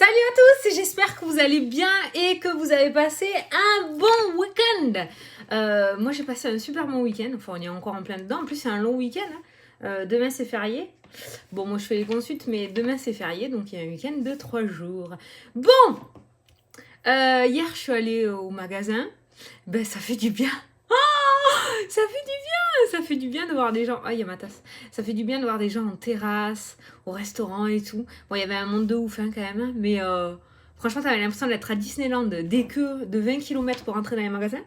Salut à tous, j'espère que vous allez bien et que vous avez passé un bon week-end. Moi j'ai passé un super bon week-end, enfin on est encore en plein dedans, en plus c'est un long week-end. Demain c'est férié. Bon moi je fais les consultes mais demain c'est férié donc il y a un week-end de 3 jours. Bon, hier je suis allée au magasin, ben ça fait du bien. Ça fait du bien, ça fait du bien de voir des gens. Ah, il y a ma tasse. Ça fait du bien de voir des gens en terrasse, au restaurant et tout. Bon, il y avait un monde de ouf quand même, hein, mais franchement, t'avais l'impression d'être à Disneyland, des queues de 20 km pour entrer dans les magasins.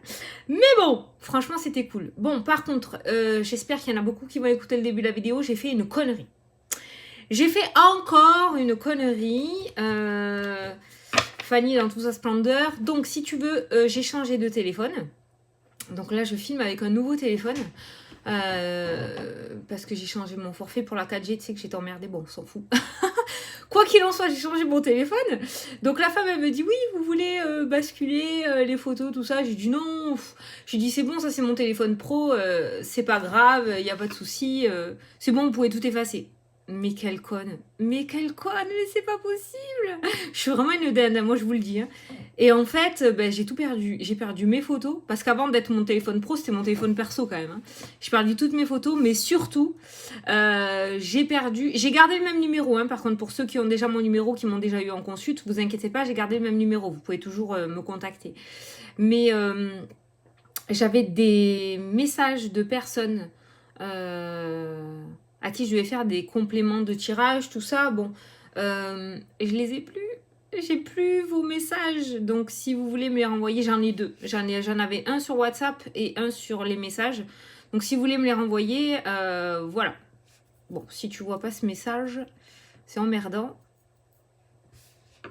Mais bon, franchement, c'était cool. Bon, par contre, j'espère qu'il y en a beaucoup qui vont écouter le début de la vidéo. J'ai fait une connerie. J'ai fait encore une connerie. Fanny dans toute sa splendeur. Donc, si tu veux, j'ai changé de téléphone. Donc là, je filme avec un nouveau téléphone parce que j'ai changé mon forfait pour la 4G. Tu sais que j'étais emmerdée. Bon, on s'en fout. Quoi qu'il en soit, j'ai changé mon téléphone. Donc la femme, elle me dit, oui, vous voulez basculer les photos, tout ça. J'ai dit non. J'ai dit, c'est bon, ça c'est mon téléphone pro. C'est pas grave, il n'y a pas de souci. C'est bon, vous pouvez tout effacer. Mais quelle conne, mais c'est pas possible. Je suis vraiment une dinde, moi je vous le dis. Hein. Et en fait, j'ai tout perdu. J'ai perdu mes photos, parce qu'avant d'être mon téléphone pro, c'était mon téléphone perso quand même. Hein. J'ai perdu toutes mes photos, mais surtout, j'ai gardé le même numéro. Hein, par contre, pour ceux qui ont déjà mon numéro, qui m'ont déjà eu en consulte, vous inquiétez pas, j'ai gardé le même numéro. Vous pouvez toujours me contacter. Mais j'avais des messages de personnes... à qui je vais faire des compléments de tirage, tout ça. Bon, je les ai plus. J'ai plus vos messages. Donc, si vous voulez me les renvoyer, j'en ai deux. J'en avais un sur WhatsApp et un sur les messages. Donc, si vous voulez me les renvoyer, voilà. Bon, si tu vois pas ce message, c'est emmerdant.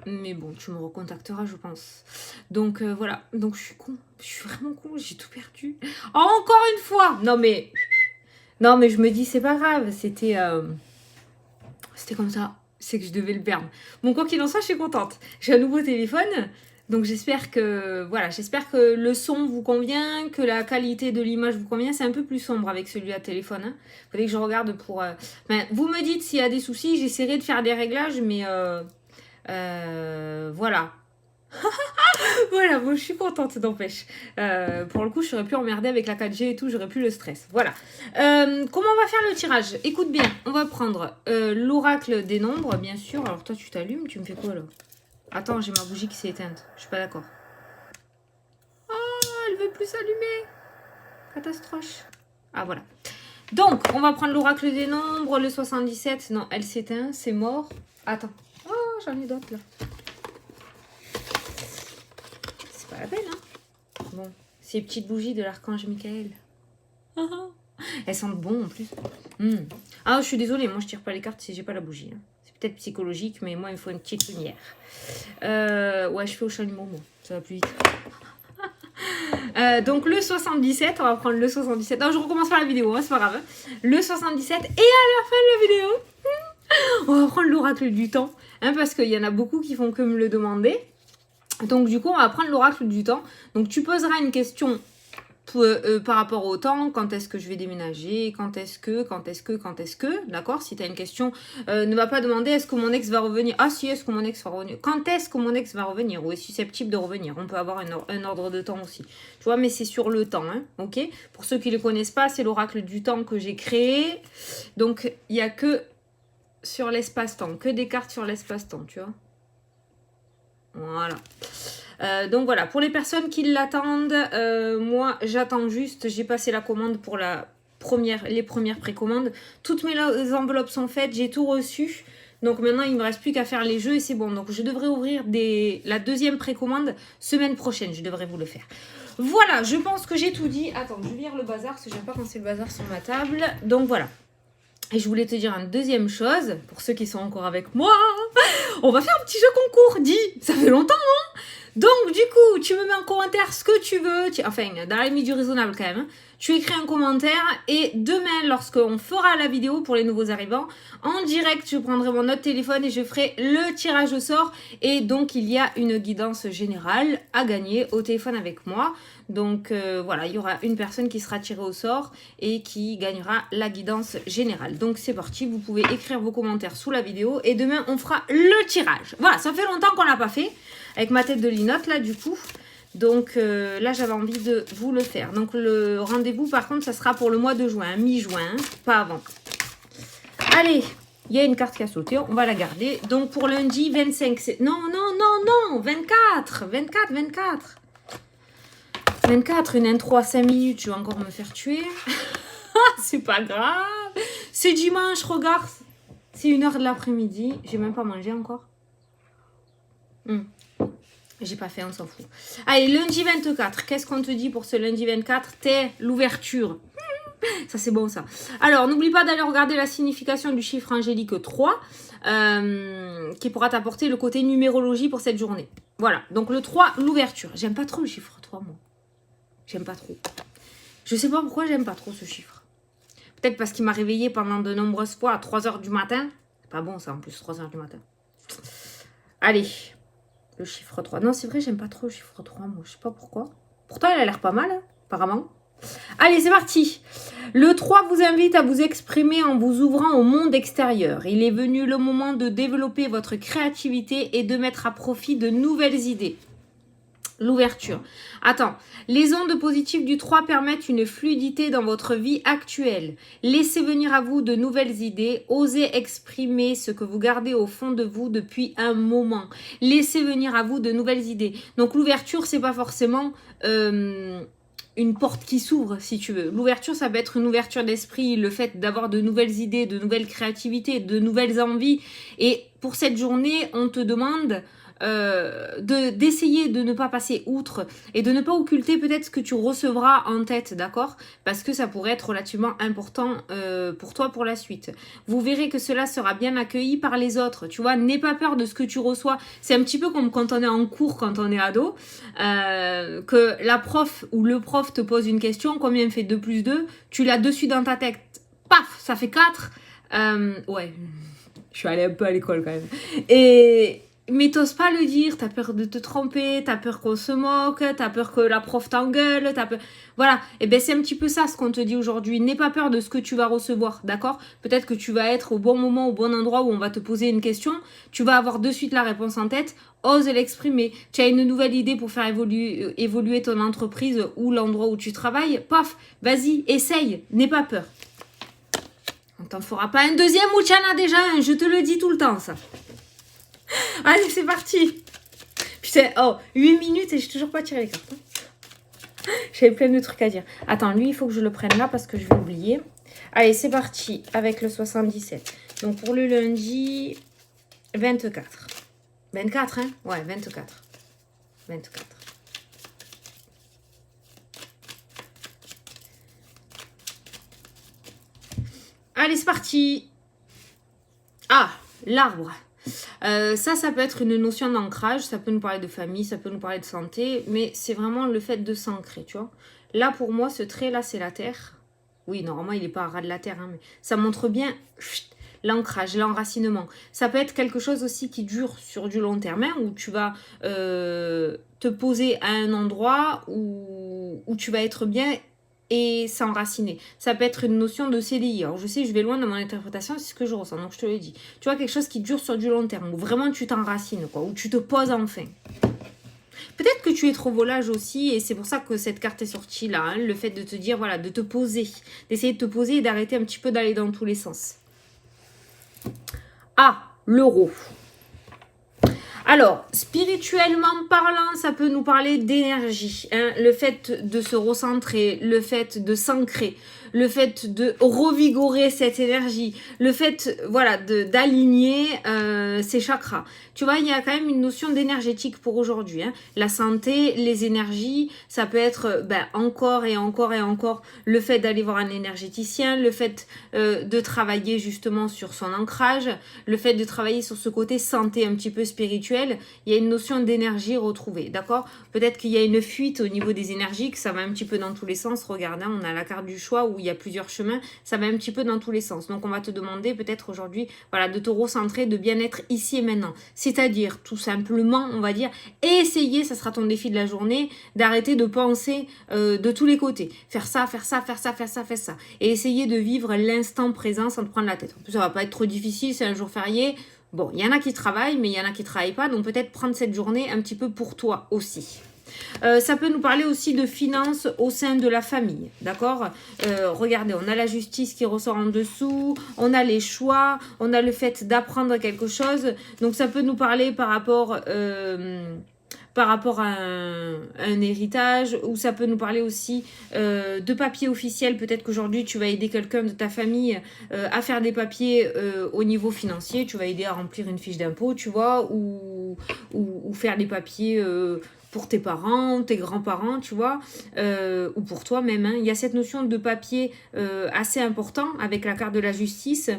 Mais bon, tu me recontacteras, je pense. Donc, voilà. Donc, je suis con. Je suis vraiment con. J'ai tout perdu. Oh, encore une fois. Non, mais je me dis, c'est pas grave, c'était comme ça, c'est que je devais le perdre. Bon, quoi qu'il en soit, je suis contente. J'ai un nouveau téléphone, donc j'espère que le son vous convient, que la qualité de l'image vous convient. C'est un peu plus sombre avec celui-là de téléphone. Hein. Fallait que je regarde pour... vous me dites s'il y a des soucis, j'essaierai de faire des réglages, mais voilà. Voilà, bon, je suis contente, n'empêche. Pour le coup, je serais plus emmerdée avec la 4G et tout, j'aurais plus le stress. Voilà. Comment on va faire le tirage? Écoute bien, on va prendre l'oracle des nombres, bien sûr. Alors toi, tu t'allumes, tu me fais quoi là? Attends, j'ai ma bougie qui s'est éteinte. Je suis pas d'accord. Oh, elle veut plus s'allumer. Catastrophe. Ah, voilà. Donc, on va prendre l'oracle des nombres, le 77. Non, elle s'éteint, c'est mort. Attends. Oh, j'en ai d'autres là. Pas la peine, hein. Bon, ces petites bougies de l'archange Michael. Elles sentent bon en plus. Ah, je suis désolée, moi je tire pas les cartes si j'ai pas la bougie. Hein. C'est peut-être psychologique, mais moi il me faut une petite lumière. Ouais, je fais au chalumeau, moi. Ça va plus vite. Donc le 77, on va prendre le 77. Non, je recommence pas la vidéo, hein, c'est pas grave. Hein. Le 77, et à la fin de la vidéo, on va prendre l'oracle du temps. Hein, parce qu'il y en a beaucoup qui font que me le demander. Donc du coup, on va prendre l'oracle du temps. Donc tu poseras une question par rapport au temps. Quand est-ce que je vais déménager? Quand est-ce que d'accord? Si tu as une question, ne va pas demander est-ce que mon ex va revenir? Ah si, est-ce que mon ex va revenir? Quand est-ce que mon ex va revenir? Ou est susceptible de revenir? On peut avoir un ordre de temps aussi. Tu vois, mais c'est sur le temps, hein, ok? Pour ceux qui ne le connaissent pas, c'est l'oracle du temps que j'ai créé. Donc il n'y a que sur l'espace-temps, que des cartes sur l'espace-temps, tu vois? Voilà. Donc voilà, pour les personnes qui l'attendent, moi j'attends juste, j'ai passé la commande pour les premières précommandes. Toutes mes enveloppes sont faites, j'ai tout reçu. Donc maintenant il ne me reste plus qu'à faire les jeux et c'est bon. Donc je devrais ouvrir la deuxième précommande semaine prochaine, je devrais vous le faire. Voilà, je pense que j'ai tout dit. Attends, je vais lire le bazar parce que j'aime pas quand c'est le bazar sur ma table. Donc voilà. Et je voulais te dire une deuxième chose, pour ceux qui sont encore avec moi, on va faire un petit jeu concours, dis, ça fait longtemps, non? Donc du coup, tu me mets en commentaire ce que tu veux, enfin, dans la limite du raisonnable quand même, hein. tu écris un commentaire et demain, lorsqu'on fera la vidéo pour les nouveaux arrivants, en direct, je prendrai mon autre téléphone et je ferai le tirage au sort. Et donc, il y a une guidance générale à gagner au téléphone avec moi. Donc, voilà, il y aura une personne qui sera tirée au sort et qui gagnera la guidance générale. Donc, c'est parti, vous pouvez écrire vos commentaires sous la vidéo et demain, on fera le tirage. Voilà, ça fait longtemps qu'on l'a pas fait avec ma tête de linotte, là, du coup. Donc, là, j'avais envie de vous le faire. Donc, le rendez-vous, par contre, ça sera pour le mois de juin, mi-juin, hein, pas avant. Allez, il y a une carte qui a sauté, on va la garder. Donc, pour lundi, 25, c'est... Non, 24, une intro à 5 minutes, je vais encore me faire tuer. C'est pas grave. C'est dimanche, regarde. C'est 1h de l'après-midi. J'ai même pas mangé encore. J'ai pas fait, on s'en fout. Allez, lundi 24. Qu'est-ce qu'on te dit pour ce lundi 24? T'es l'ouverture. Ça, c'est bon, ça. Alors, n'oublie pas d'aller regarder la signification du chiffre angélique 3, qui pourra t'apporter le côté numérologie pour cette journée. Voilà. Donc, le 3, l'ouverture. J'aime pas trop le chiffre 3, moi. J'aime pas trop. Je sais pas pourquoi j'aime pas trop ce chiffre. Peut-être parce qu'il m'a réveillée pendant de nombreuses fois à 3h du matin. C'est pas bon ça en plus, 3h du matin. Allez, le chiffre 3. Non, c'est vrai, j'aime pas trop le chiffre 3, moi. Je sais pas pourquoi. Pourtant, elle a l'air pas mal, hein, apparemment. Allez, c'est parti. Le 3 vous invite à vous exprimer en vous ouvrant au monde extérieur. Il est venu le moment de développer votre créativité et de mettre à profit de nouvelles idées. L'ouverture. Attends, les ondes positives du 3 permettent une fluidité dans votre vie actuelle. Laissez venir à vous de nouvelles idées. Osez exprimer ce que vous gardez au fond de vous depuis un moment. Laissez venir à vous de nouvelles idées. Donc l'ouverture, c'est pas forcément une porte qui s'ouvre, si tu veux. L'ouverture, ça peut être une ouverture d'esprit, le fait d'avoir de nouvelles idées, de nouvelles créativités, de nouvelles envies. Et pour cette journée, on te demande d'essayer de ne pas passer outre et de ne pas occulter peut-être ce que tu recevras en tête, d'accord? Parce que ça pourrait être relativement important pour toi pour la suite. Vous verrez que cela sera bien accueilli par les autres, tu vois, n'aie pas peur de ce que tu reçois. C'est un petit peu comme quand on est en cours, quand on est ado, que la prof ou le prof te pose une question, combien fait 2 plus 2? Tu l'as dessus dans ta tête, paf, ça fait 4. Ouais, je suis allée un peu à l'école quand même. Mais t'oses pas le dire, t'as peur de te tromper, t'as peur qu'on se moque, t'as peur que la prof t'engueule, t'as peur... Voilà, et ben c'est un petit peu ça ce qu'on te dit aujourd'hui. N'aie pas peur de ce que tu vas recevoir, d'accord? Peut-être que tu vas être au bon moment, au bon endroit où on va te poser une question, tu vas avoir de suite la réponse en tête, ose l'exprimer. Tu as une nouvelle idée pour faire évoluer ton entreprise ou l'endroit où tu travailles, paf, vas-y, essaye, n'aie pas peur. On t'en fera pas un deuxième ou tu en as déjà un, je te le dis tout le temps ça. Allez, c'est parti. Putain, 8 minutes et j'ai toujours pas tiré les cartes. J'avais plein de trucs à dire. Attends, lui, il faut que je le prenne là parce que je vais oublier. Allez, c'est parti avec le 77. Donc, pour le lundi, 24. 24, hein? Ouais, 24. 24. Allez, c'est parti. Ah, l'arbre. Ça peut être une notion d'ancrage, ça peut nous parler de famille, ça peut nous parler de santé, mais c'est vraiment le fait de s'ancrer, tu vois. Là, pour moi, ce trait-là, c'est la terre. Oui, normalement, il n'est pas à ras de la terre, hein, mais ça montre bien l'ancrage, l'enracinement. Ça peut être quelque chose aussi qui dure sur du long terme, hein, où tu vas te poser à un endroit où tu vas être bien et s'enraciner. Ça peut être une notion de CDI. Alors je sais, je vais loin dans mon interprétation, c'est ce que je ressens, donc je te le dis. Tu vois, quelque chose qui dure sur du long terme, où vraiment tu t'enracines, quoi, où tu te poses enfin. Peut-être que tu es trop volage aussi, et c'est pour ça que cette carte est sortie là, hein, le fait de te dire, voilà, de te poser, d'essayer de te poser et d'arrêter un petit peu d'aller dans tous les sens. Ah, l'euro. Alors, spirituellement parlant, ça peut nous parler d'énergie, hein, le fait de se recentrer, le fait de s'ancrer, le fait de revigorer cette énergie, le fait, voilà, d'aligner ses chakras. Tu vois, il y a quand même une notion d'énergétique pour aujourd'hui. Hein. La santé, les énergies, ça peut être encore et encore et encore le fait d'aller voir un énergéticien, le fait de travailler justement sur son ancrage, le fait de travailler sur ce côté santé un petit peu spirituel. Il y a une notion d'énergie retrouvée, d'accord? Peut-être qu'il y a une fuite au niveau des énergies, que ça va un petit peu dans tous les sens. Regarde, hein, on a la carte du choix où il y a plusieurs chemins, ça va un petit peu dans tous les sens. Donc on va te demander peut-être aujourd'hui, voilà, de te recentrer, de bien être ici et maintenant. C'est-à-dire, tout simplement, on va dire, essayer, ça sera ton défi de la journée, d'arrêter de penser de tous les côtés. Faire ça, faire ça, faire ça, faire ça, faire ça. Et essayer de vivre l'instant présent sans te prendre la tête. En plus, ça va pas être trop difficile, c'est un jour férié. Bon, il y en a qui travaillent, mais il y en a qui travaillent pas. Donc peut-être prendre cette journée un petit peu pour toi aussi. Ça peut nous parler aussi de finances au sein de la famille, d'accord? Regardez, on a la justice qui ressort en dessous, on a les choix, on a le fait d'apprendre quelque chose. Donc ça peut nous parler par rapport à un héritage, ou ça peut nous parler aussi de papiers officiels. Peut-être qu'aujourd'hui tu vas aider quelqu'un de ta famille à faire des papiers au niveau financier, tu vas aider à remplir une fiche d'impôt, tu vois, ou faire des papiers pour tes parents, tes grands-parents, tu vois, ou pour toi-même. Hein. Il y a cette notion de papier assez important avec la carte de la justice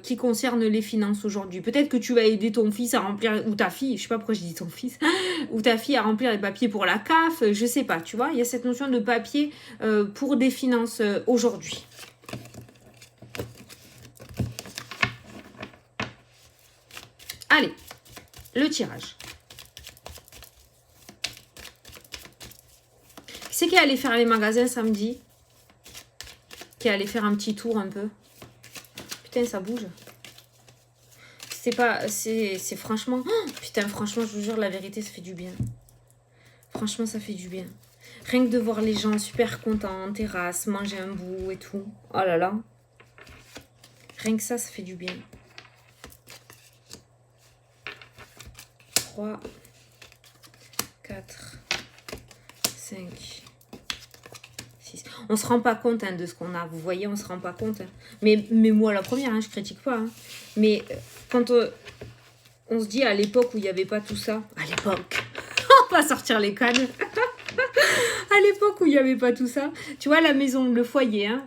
qui concerne les finances aujourd'hui. Peut-être que tu vas aider ton fils à remplir, ou ta fille, je sais pas pourquoi je dis ton fils, ou ta fille à remplir les papiers pour la CAF, je sais pas, tu vois. Il y a cette notion de papier pour des finances aujourd'hui. Allez, le tirage. Qui c'est qui est allé faire les magasins samedi? Qui est allé faire un petit tour un peu? Putain, ça bouge. C'est pas... C'est franchement... Oh, putain, franchement, je vous jure, la vérité, ça fait du bien. Franchement, ça fait du bien. Rien que de voir les gens super contents en terrasse, manger un bout et tout. Oh là là. Rien que ça fait du bien. 3, 4, 5... On se rend pas compte hein, de ce qu'on a. Vous voyez, on se rend pas compte. Hein. Mais moi, la première, hein, je critique pas. Hein. Mais quand on se dit à l'époque où il n'y avait pas tout ça, à l'époque, on va sortir les cannes. À l'époque où il n'y avait pas tout ça, tu vois, la maison, le foyer, hein,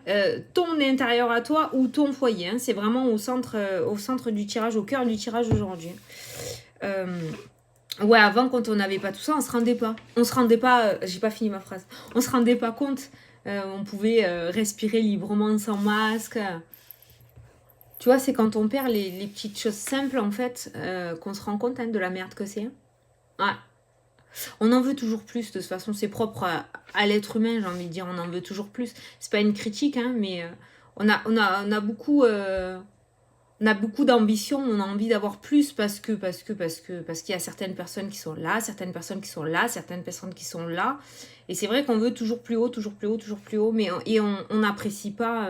ton intérieur à toi ou ton foyer, hein, c'est vraiment au centre du tirage, au cœur du tirage aujourd'hui. Ouais, avant, quand on n'avait pas tout ça, on se rendait pas. On se rendait pas, j'ai pas fini ma phrase, on se rendait pas compte. On pouvait respirer librement sans masque. Tu vois, c'est quand on perd les petites choses simples, en fait, qu'on se rend compte hein, de la merde que c'est. Ouais. On en veut toujours plus, de toute façon, c'est propre à l'être humain, j'ai envie de dire, on en veut toujours plus. C'est pas une critique, hein, mais on a beaucoup... on a beaucoup d'ambition, on a envie d'avoir plus parce qu'il y a certaines personnes qui sont là, certaines personnes qui sont là, certaines personnes qui sont là. Et c'est vrai qu'on veut toujours plus haut, toujours plus haut, toujours plus haut, mais on n'apprécie pas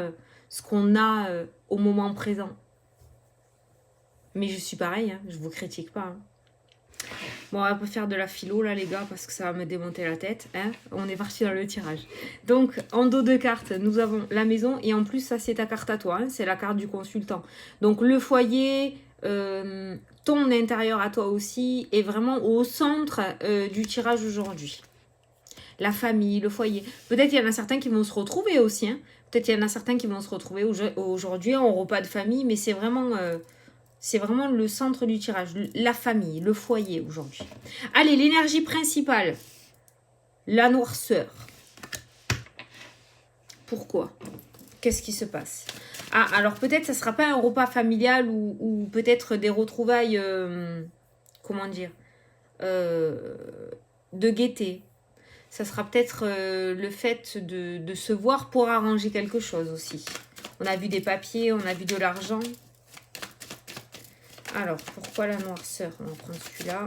ce qu'on a au moment présent. Mais je suis pareil, hein, je vous critique pas. Hein. Bon, on va pas faire de la philo là les gars parce que ça va me démonter la tête. Hein. On est parti dans le tirage. Donc en dos de cartes, nous avons la maison et en plus ça c'est ta carte à toi. Hein. C'est la carte du consultant. Donc le foyer, ton intérieur à toi aussi est vraiment au centre du tirage aujourd'hui. La famille, le foyer. Peut-être il y en a certains qui vont se retrouver aussi. Hein. Peut-être il y en a certains qui vont se retrouver aujourd'hui en repas de famille, mais c'est vraiment... c'est vraiment le centre du tirage, la famille, le foyer aujourd'hui. Allez, l'énergie principale, la noirceur. Pourquoi? Qu'est-ce qui se passe? Ah, alors peut-être ça ne sera pas un repas familial ou peut-être des retrouvailles, comment dire, de gaieté. Ça sera peut-être le fait de se voir pour arranger quelque chose aussi. On a vu des papiers, on a vu de l'argent. Alors, pourquoi la noirceur? On va prendre celui-là.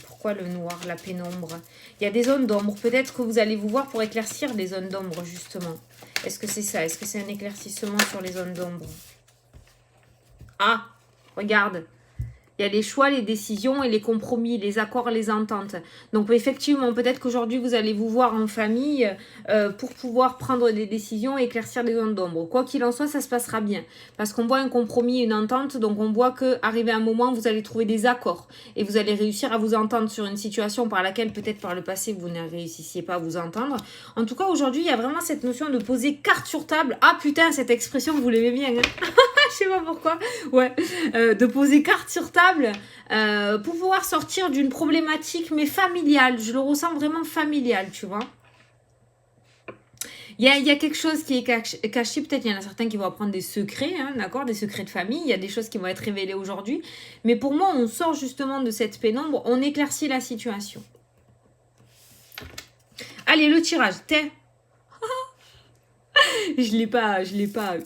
Pourquoi le noir, la pénombre? Il y a des zones d'ombre. Peut-être que vous allez vous voir pour éclaircir les zones d'ombre, justement. Est-ce que c'est ça? Est-ce que c'est un éclaircissement sur les zones d'ombre? Ah, regarde. Il Il y a les choix, les décisions et les compromis, les accords, les ententes. Donc effectivement, peut-être qu'aujourd'hui, vous allez vous voir en famille pour pouvoir prendre des décisions et éclaircir les zones d'ombre. Quoi qu'il en soit, ça se passera bien. Parce qu'on voit un compromis, une entente, donc on voit qu'arrivé un moment, vous allez trouver des accords. Et vous allez réussir à vous entendre sur une situation par laquelle peut-être par le passé, vous ne réussissiez pas à vous entendre. En tout cas, aujourd'hui, il y a vraiment cette notion de poser carte sur table. Ah putain, cette expression, vous l'aimez bien, hein. Je sais pas pourquoi. Ouais, de poser carte sur table pour pouvoir sortir d'une problématique, mais familiale. Je le ressens vraiment familial, tu vois. Il y a quelque chose qui est caché. Peut-être il y en a certains qui vont apprendre des secrets, hein, d'accord, des secrets de famille. Il y a des choses qui vont être révélées aujourd'hui. Mais pour moi, on sort justement de cette pénombre. On éclaircit la situation. Allez, le tirage. T'es... Je l'ai pas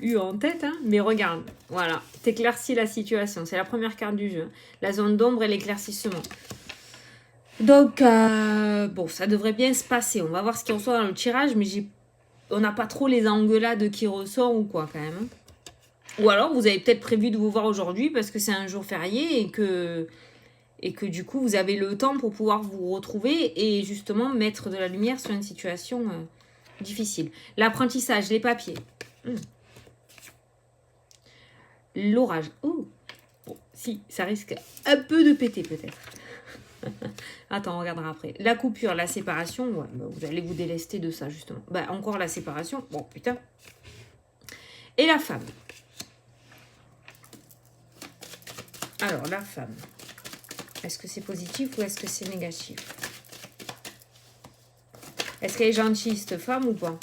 eu en tête, hein, mais regarde, voilà, t'éclaircis la situation, c'est la première carte du jeu, la zone d'ombre et l'éclaircissement. Donc, bon, ça devrait bien se passer, on va voir ce qui ressort dans le tirage, mais on n'a pas trop les engueulades qui ressortent ou quoi quand même. Ou alors, vous avez peut-être prévu de vous voir aujourd'hui parce que c'est un jour férié et que du coup, vous avez le temps pour pouvoir vous retrouver et justement mettre de la lumière sur une situation... difficile. L'apprentissage, les papiers. L'orage. Oh. Bon, si, ça risque un peu de péter peut-être. Attends, on regardera après. La coupure, la séparation. Ouais, bah, vous allez vous délester de ça justement. Bah, encore la séparation. Bon, putain. Et la femme. Alors, la femme. Est-ce que c'est positif ou est-ce que c'est négatif? Est-ce qu'elle est gentille, cette femme, ou pas?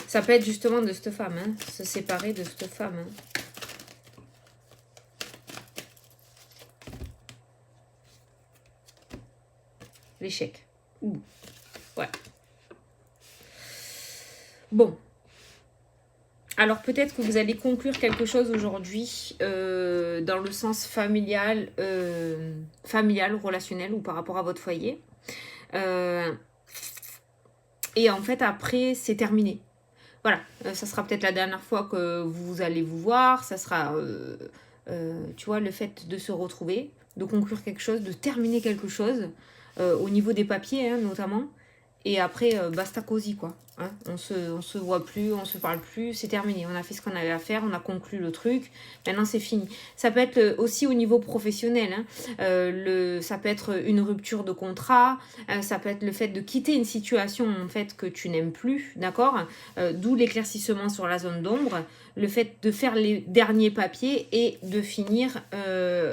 Ça peut être justement de cette femme, hein, se séparer de cette femme. Hein. L'échec. Ouh. Ouais. Bon. Alors peut-être que vous allez conclure quelque chose aujourd'hui dans le sens familial, relationnel ou par rapport à votre foyer. Et en fait, après, c'est terminé. Voilà, ça sera peut-être la dernière fois que vous allez vous voir. Ça sera, tu vois, le fait de se retrouver, de conclure quelque chose, de terminer quelque chose, au niveau des papiers, hein, notamment. Et après, basta cosy, quoi. Hein, on se voit plus, on se parle plus, c'est terminé. On a fait ce qu'on avait à faire, on a conclu le truc. Maintenant, c'est fini. Ça peut être aussi au niveau professionnel. Hein, ça peut être une rupture de contrat. Ça peut être le fait de quitter une situation en fait que tu n'aimes plus, d'accord. D'où l'éclaircissement sur la zone d'ombre. Le fait de faire les derniers papiers et de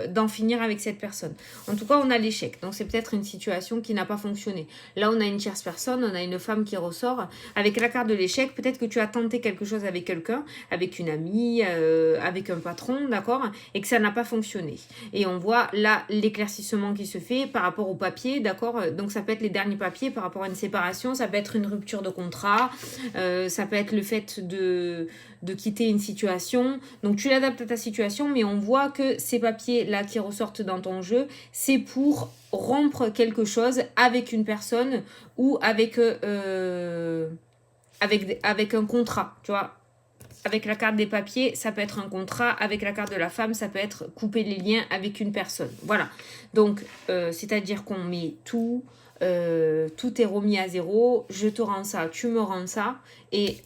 d'en finir avec cette personne. En tout cas, on a l'échec. Donc, c'est peut-être une situation qui n'a pas fonctionné. Là, on a une tierce personne, on a une femme qui ressort. Avec la carte de l'échec, peut-être que tu as tenté quelque chose avec quelqu'un, avec une amie, avec un patron, d'accord, et que ça n'a pas fonctionné. Et on voit là l'éclaircissement qui se fait par rapport au papier, d'accord. Donc, ça peut être les derniers papiers par rapport à une séparation, ça peut être une rupture de contrat, ça peut être le fait de quitter une situation. Donc tu l'adaptes à ta situation, mais on voit que ces papiers-là qui ressortent dans ton jeu, c'est pour rompre quelque chose avec une personne ou avec un contrat, tu vois. Avec la carte des papiers, ça peut être un contrat. Avec la carte de la femme, ça peut être couper les liens avec une personne. Voilà. Donc, c'est-à-dire qu'on met tout... tout est remis à zéro, je te rends ça, tu me rends ça, et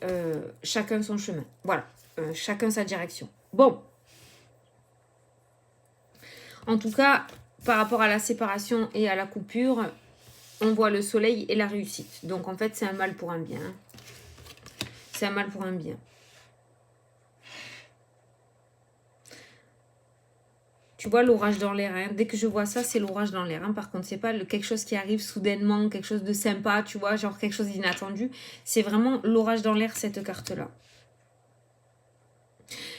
chacun son chemin. Voilà, chacun sa direction. Bon. En tout cas, par rapport à la séparation et à la coupure, on voit le soleil et la réussite. Donc en fait, c'est un mal pour un bien. C'est un mal pour un bien. Tu vois l'orage dans l'air, hein. Dès que je vois ça, c'est l'orage dans l'air. Hein. Par contre, c'est pas quelque chose qui arrive soudainement, quelque chose de sympa, tu vois, genre quelque chose d'inattendu. C'est vraiment l'orage dans l'air, cette carte-là.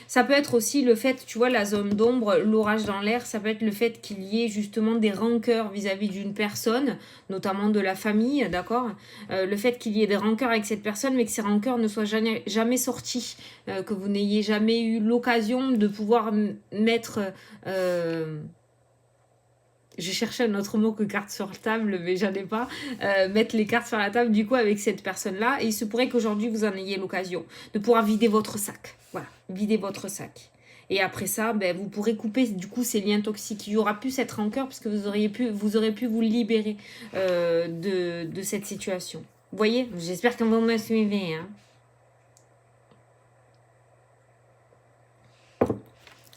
Ça peut être aussi le fait, tu vois, la zone d'ombre, l'orage dans l'air, ça peut être le fait qu'il y ait justement des rancœurs vis-à-vis d'une personne, notamment de la famille, d'accord. Le fait qu'il y ait des rancœurs avec cette personne, mais que ces rancœurs ne soient jamais sorties, que vous n'ayez jamais eu l'occasion de pouvoir mettre... Je cherchais un autre mot que carte sur table, mais j'en ai pas. Mettre les cartes sur la table, du coup, avec cette personne-là. Et il se pourrait qu'aujourd'hui, vous en ayez l'occasion de pouvoir vider votre sac. Voilà, vider votre sac. Et après ça, ben, vous pourrez couper du coup ces liens toxiques. Il y aura plus cette rancœur parce que vous aurez pu vous libérer de cette situation. Vous voyez? J'espère que vous me suivez. Hein.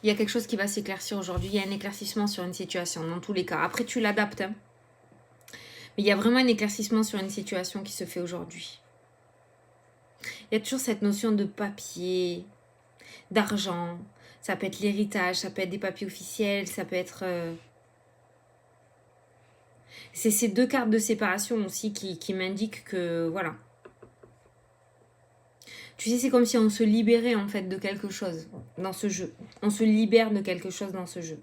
Il y a quelque chose qui va s'éclaircir aujourd'hui. Il y a un éclaircissement sur une situation, dans tous les cas. Après, tu l'adaptes. Hein. Mais il y a vraiment un éclaircissement sur une situation qui se fait aujourd'hui. Il y a toujours cette notion de papier, d'argent. Ça peut être l'héritage, ça peut être des papiers officiels, ça peut être... C'est ces deux cartes de séparation aussi qui m'indiquent que, voilà. Tu sais, c'est comme si on se libérait en fait de quelque chose dans ce jeu. On se libère de quelque chose dans ce jeu.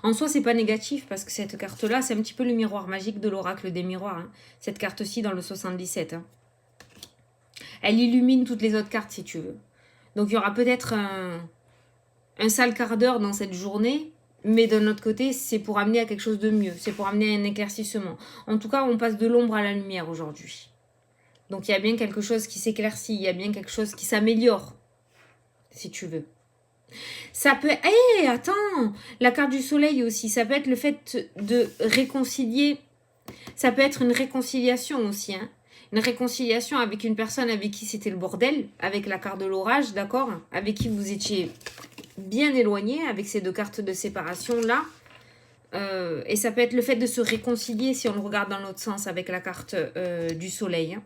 En soi, c'est pas négatif parce que cette carte-là, c'est un petit peu le miroir magique de l'oracle des miroirs. Hein. Cette carte-ci dans le 77. Hein. Elle illumine toutes les autres cartes si tu veux. Donc il y aura peut-être un sale quart d'heure dans cette journée, mais d'un autre côté, c'est pour amener à quelque chose de mieux. C'est pour amener à un éclaircissement. En tout cas, on passe de l'ombre à la lumière aujourd'hui. Donc il y a bien quelque chose qui s'éclaircit, il y a bien quelque chose qui s'améliore, si tu veux. Ça peut... Hé, attends, la carte du soleil aussi, ça peut être le fait de réconcilier, ça peut être une réconciliation aussi, hein. Une réconciliation avec une personne avec qui c'était le bordel, avec la carte de l'orage, d'accord? Avec qui vous étiez bien éloigné, avec ces deux cartes de séparation là. Et ça peut être le fait de se réconcilier, si on le regarde dans l'autre sens, avec la carte du soleil, hein.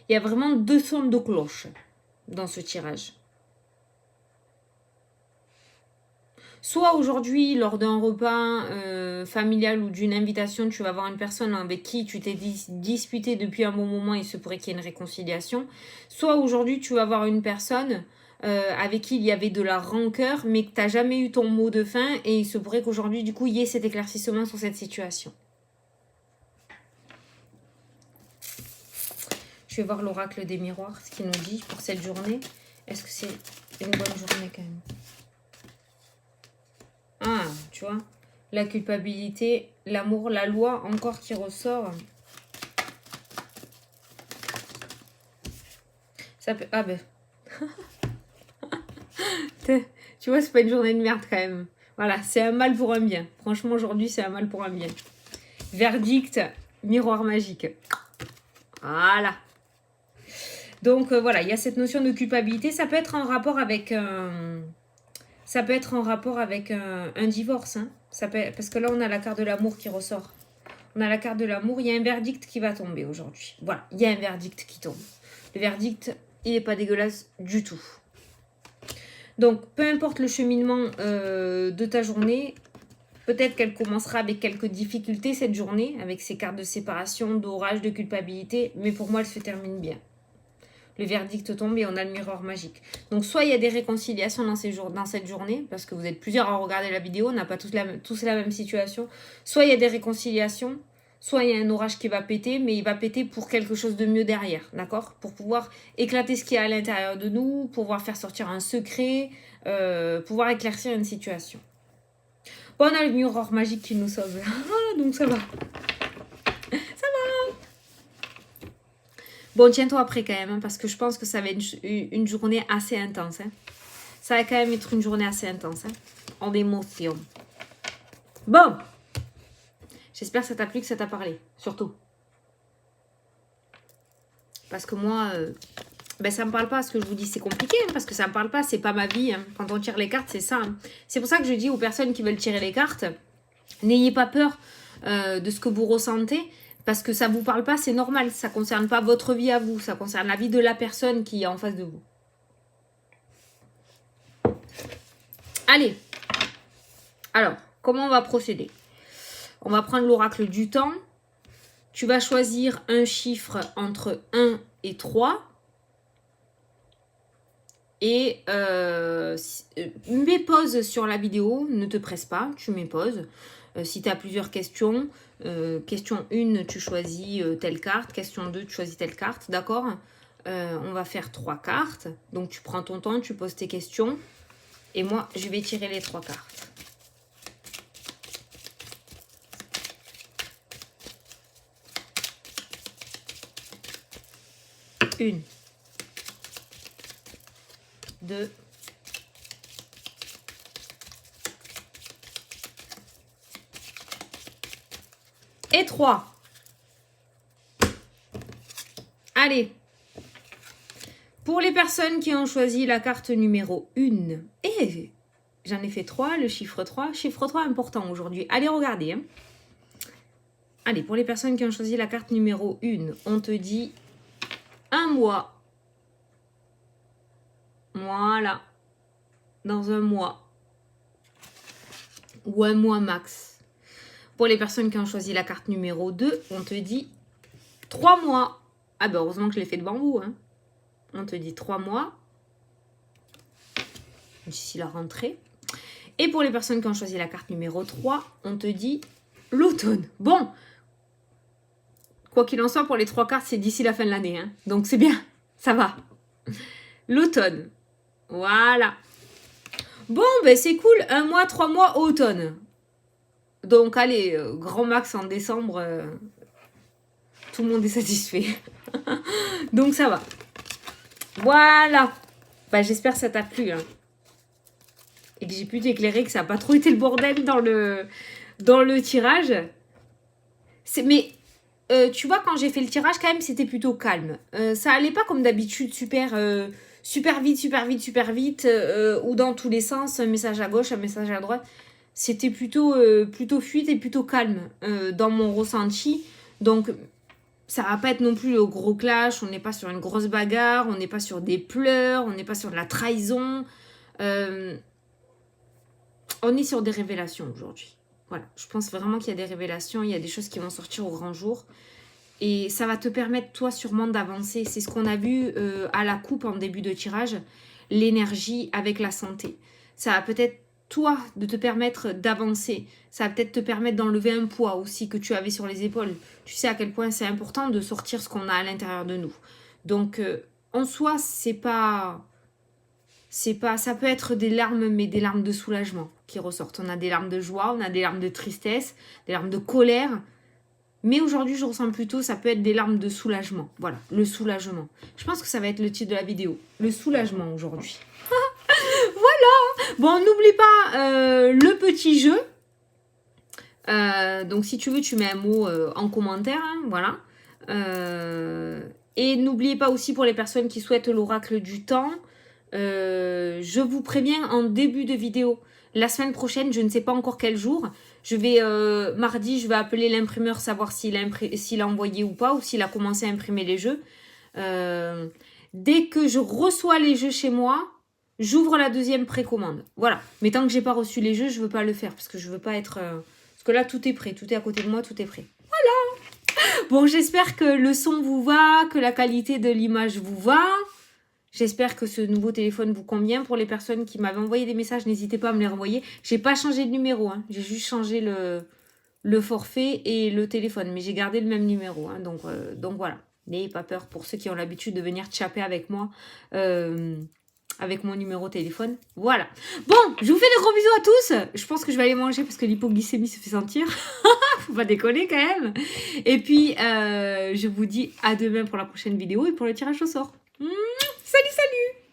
Il y a vraiment deux sons de cloche dans ce tirage. Soit aujourd'hui, lors d'un repas familial ou d'une invitation, tu vas voir une personne avec qui tu t'es disputé depuis un bon moment, il se pourrait qu'il y ait une réconciliation. Soit aujourd'hui, tu vas voir une personne avec qui il y avait de la rancœur, mais que tu n'as jamais eu ton mot de fin, et il se pourrait qu'aujourd'hui, du coup, il y ait cet éclaircissement sur cette situation. Je vais voir l'oracle des miroirs, ce qu'il nous dit pour cette journée. Est-ce que c'est une bonne journée quand même? Ah, tu vois, la culpabilité, l'amour, la loi encore qui ressort. Ça peut... Ah ben... tu vois, c'est pas une journée de merde quand même. Voilà, c'est un mal pour un bien. Franchement, aujourd'hui, c'est un mal pour un bien. Verdict, miroir magique. Voilà. Donc, voilà, il y a cette notion de culpabilité. Ça peut être en rapport avec... Ça peut être en rapport avec un divorce. Hein. Parce que là, on a la carte de l'amour qui ressort. On a la carte de l'amour. Il y a un verdict qui va tomber aujourd'hui. Voilà, il y a un verdict qui tombe. Le verdict, il n'est pas dégueulasse du tout. Donc, peu importe le cheminement de ta journée, peut-être qu'elle commencera avec quelques difficultés cette journée, avec ces cartes de séparation, d'orage, de culpabilité. Mais pour moi, elle se termine bien. Le verdict tombe et on a le miroir magique. Donc, soit il y a des réconciliations dans cette journée, parce que vous êtes plusieurs à regarder la vidéo, on n'a pas tous la même situation. Soit il y a des réconciliations, soit il y a un orage qui va péter, mais il va péter pour quelque chose de mieux derrière, d'accord? Pour pouvoir éclater ce qu'il y a à l'intérieur de nous, pouvoir faire sortir un secret, pouvoir éclaircir une situation. Bon, on a le miroir magique qui nous sauve. Donc ça va. Bon, tiens-toi après quand même, hein, parce que je pense que ça va être une journée assez intense. Hein. Ça va quand même être une journée assez intense, hein, en émotion. Bon, j'espère que ça t'a plu, que ça t'a parlé, surtout. Parce que moi, ben ça me parle pas, ce que je vous dis, c'est compliqué, hein, parce que ça me parle pas, c'est pas ma vie. Hein. Quand on tire les cartes, c'est ça. Hein. C'est pour ça que je dis aux personnes qui veulent tirer les cartes, n'ayez pas peur de ce que vous ressentez. Parce que ça ne vous parle pas, c'est normal. Ça ne concerne pas votre vie à vous. Ça concerne la vie de la personne qui est en face de vous. Allez. Alors, comment on va procéder? On va prendre l'oracle du temps. Tu vas choisir un chiffre entre 1 et 3. Et mets pause sur la vidéo. Ne te presse pas, tu mets pause. Si tu as plusieurs questions, question 1, tu choisis telle carte. Question 2, tu choisis telle carte. D'accord? On va faire 3 cartes. Donc, tu prends ton temps, tu poses tes questions. Et moi, je vais tirer les 3 cartes. Une. 2. Et 3. Allez. Pour les personnes qui ont choisi la carte numéro 1. Et j'en ai fait 3, le chiffre 3. Chiffre 3 important aujourd'hui. Allez, regardez. Hein. Allez, pour les personnes qui ont choisi la carte numéro 1, on te dit un mois. Voilà. Dans un mois. Ou un mois max. Pour les personnes qui ont choisi la carte numéro 2, on te dit 3 mois. Ah ben heureusement que je l'ai fait devant vous. Hein. On te dit 3 mois. D'ici la rentrée. Et pour les personnes qui ont choisi la carte numéro 3, on te dit l'automne. Bon. Quoi qu'il en soit, pour les 3 cartes, c'est d'ici la fin de l'année. Hein. Donc c'est bien. Ça va. L'automne. Voilà. Bon, ben c'est cool. 1 mois, 3 mois, automne. Donc allez, grand max en décembre. Tout le monde est satisfait. Donc ça va. Voilà. Bah, j'espère que ça t'a plu. Hein. Et que j'ai pu t'éclairer, que ça n'a pas trop été le bordel dans le tirage. Mais tu vois, quand j'ai fait le tirage, quand même, c'était plutôt calme. Ça allait pas comme d'habitude, super vite, ou dans tous les sens, un message à gauche, un message à droite. C'était plutôt fluide et plutôt calme dans mon ressenti. Donc, ça va pas être non plus le gros clash. On n'est pas sur une grosse bagarre. On n'est pas sur des pleurs. On n'est pas sur de la trahison. On est sur des révélations aujourd'hui. Voilà. Je pense vraiment qu'il y a des révélations. Il y a des choses qui vont sortir au grand jour. Et ça va te permettre, toi, sûrement d'avancer. C'est ce qu'on a vu à la coupe en début de tirage. L'énergie avec la santé. Ça va peut-être toi, de te permettre d'avancer. Ça va peut-être te permettre d'enlever un poids aussi que tu avais sur les épaules. Tu sais à quel point c'est important de sortir ce qu'on a à l'intérieur de nous. Donc, en soi, ça peut être des larmes, mais des larmes de soulagement qui ressortent. On a des larmes de joie, on a des larmes de tristesse, des larmes de colère. Mais aujourd'hui, je ressens plutôt, ça peut être des larmes de soulagement. Voilà, le soulagement. Je pense que ça va être le titre de la vidéo. Le soulagement aujourd'hui. Voilà. Bon, n'oublie pas le petit jeu. Donc, si tu veux, tu mets un mot en commentaire. Hein, voilà. Et n'oubliez pas aussi pour les personnes qui souhaitent l'oracle du temps. Je vous préviens en début de vidéo. La semaine prochaine, je ne sais pas encore quel jour. Je vais, mardi, je vais appeler l'imprimeur, savoir s'il a envoyé ou pas, ou s'il a commencé à imprimer les jeux. Dès que je reçois les jeux chez moi, j'ouvre la deuxième précommande. Voilà. Mais tant que j'ai pas reçu les jeux, je veux pas le faire. Parce que je veux pas être... Parce que là, tout est prêt. Tout est à côté de moi, tout est prêt. Voilà. Bon, j'espère que le son vous va, que la qualité de l'image vous va. J'espère que ce nouveau téléphone vous convient. Pour les personnes qui m'avaient envoyé des messages, n'hésitez pas à me les renvoyer. J'ai pas changé de numéro. Hein. J'ai juste changé le forfait et le téléphone. Mais j'ai gardé le même numéro. Hein. Donc voilà. N'ayez pas peur pour ceux qui ont l'habitude de venir chapper avec moi. Avec mon numéro de téléphone. Voilà. Bon, je vous fais de gros bisous à tous. Je pense que je vais aller manger parce que l'hypoglycémie se fait sentir. Faut pas déconner quand même. Et puis, je vous dis à demain pour la prochaine vidéo et pour le tirage au sort. Salut, salut!